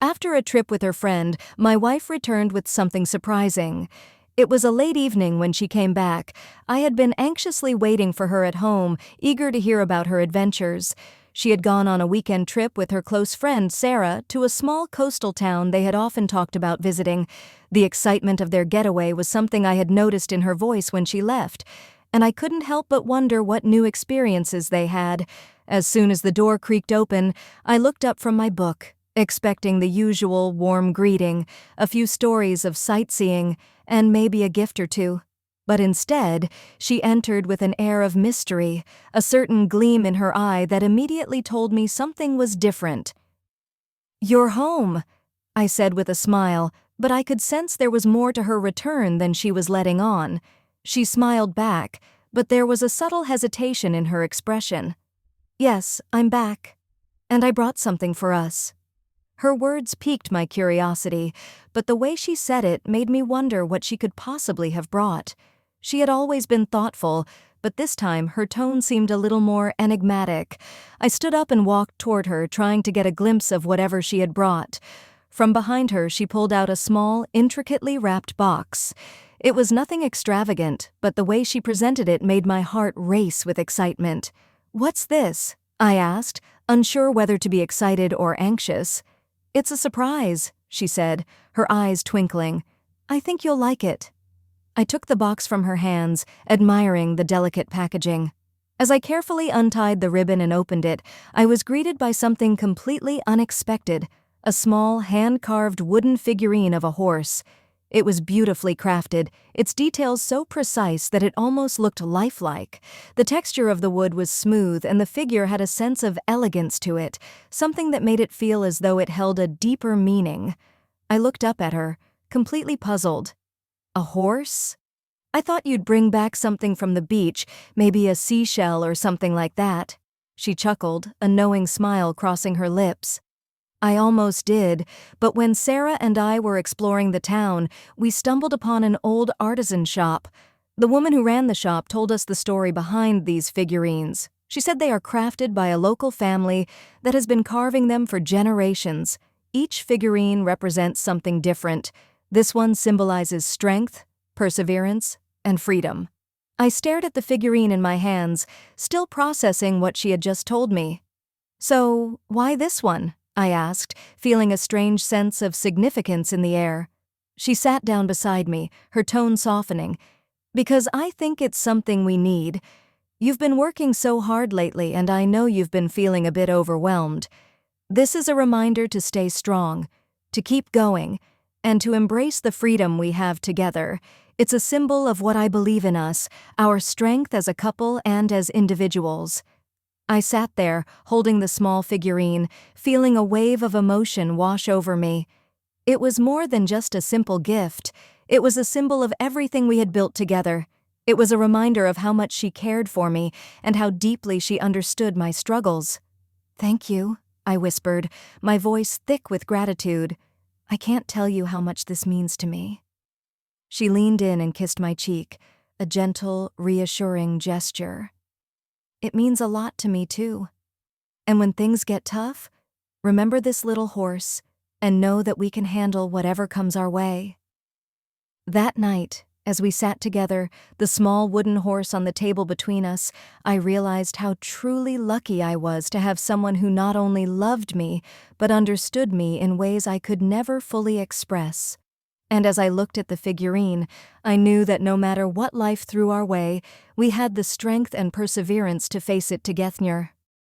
After a trip with her friend, my wife returned with something surprising. It was a late evening when she came back. I had been anxiously waiting for her at home, eager to hear about her adventures. She had gone on a weekend trip with her close friend, Sarah, to a small coastal town they had often talked about visiting. The excitement of their getaway was something I had noticed in her voice when she left, and I couldn't help but wonder what new experiences they had. As soon as the door creaked open, I looked up from my book, expecting the usual warm greeting, a few stories of sightseeing, and maybe a gift or two. But instead, she entered with an air of mystery, a certain gleam in her eye that immediately told me something was different. "You're home," I said with a smile, but I could sense there was more to her return than she was letting on. She smiled back, but there was a subtle hesitation in her expression. "Yes, I'm back. And I brought something for us." Her words piqued my curiosity, but the way she said it made me wonder what she could possibly have brought. She had always been thoughtful, but this time her tone seemed a little more enigmatic. I stood up and walked toward her, trying to get a glimpse of whatever she had brought. From behind her, she pulled out a small, intricately wrapped box. It was nothing extravagant, but the way she presented it made my heart race with excitement. "What's this?" I asked, unsure whether to be excited or anxious. "It's a surprise," she said, her eyes twinkling. "I think you'll like it." I took the box from her hands, admiring the delicate packaging. As I carefully untied the ribbon and opened it, I was greeted by something completely unexpected, a small, hand-carved wooden figurine of a horse. It was beautifully crafted, its details so precise that it almost looked lifelike. The texture of the wood was smooth, and the figure had a sense of elegance to it, something that made it feel as though it held a deeper meaning. I looked up at her, completely puzzled. "A horse? I thought you'd bring back something from the beach, maybe a seashell or something like that." She chuckled, a knowing smile crossing her lips. "I almost did, but when Sarah and I were exploring the town, we stumbled upon an old artisan shop. The woman who ran the shop told us the story behind these figurines. She said they are crafted by a local family that has been carving them for generations. Each figurine represents something different. This one symbolizes strength, perseverance, and freedom." I stared at the figurine in my hands, still processing what she had just told me. "So, why this one?" I asked, feeling a strange sense of significance in the air. She sat down beside me, her tone softening. "Because I think it's something we need. You've been working so hard lately, and I know you've been feeling a bit overwhelmed. This is a reminder to stay strong, to keep going, and to embrace the freedom we have together. It's a symbol of what I believe in us, our strength as a couple and as individuals." I sat there, holding the small figurine, feeling a wave of emotion wash over me. It was more than just a simple gift. It was a symbol of everything we had built together. It was a reminder of how much she cared for me and how deeply she understood my struggles. "Thank you," I whispered, my voice thick with gratitude. "I can't tell you how much this means to me." She leaned in and kissed my cheek, a gentle, reassuring gesture. "It means a lot to me, too. And when things get tough, remember this little horse and know that we can handle whatever comes our way." That night, as we sat together, the small wooden horse on the table between us, I realized how truly lucky I was to have someone who not only loved me, but understood me in ways I could never fully express. And as I looked at the figurine, I knew that no matter what life threw our way, we had the strength and perseverance to face it together.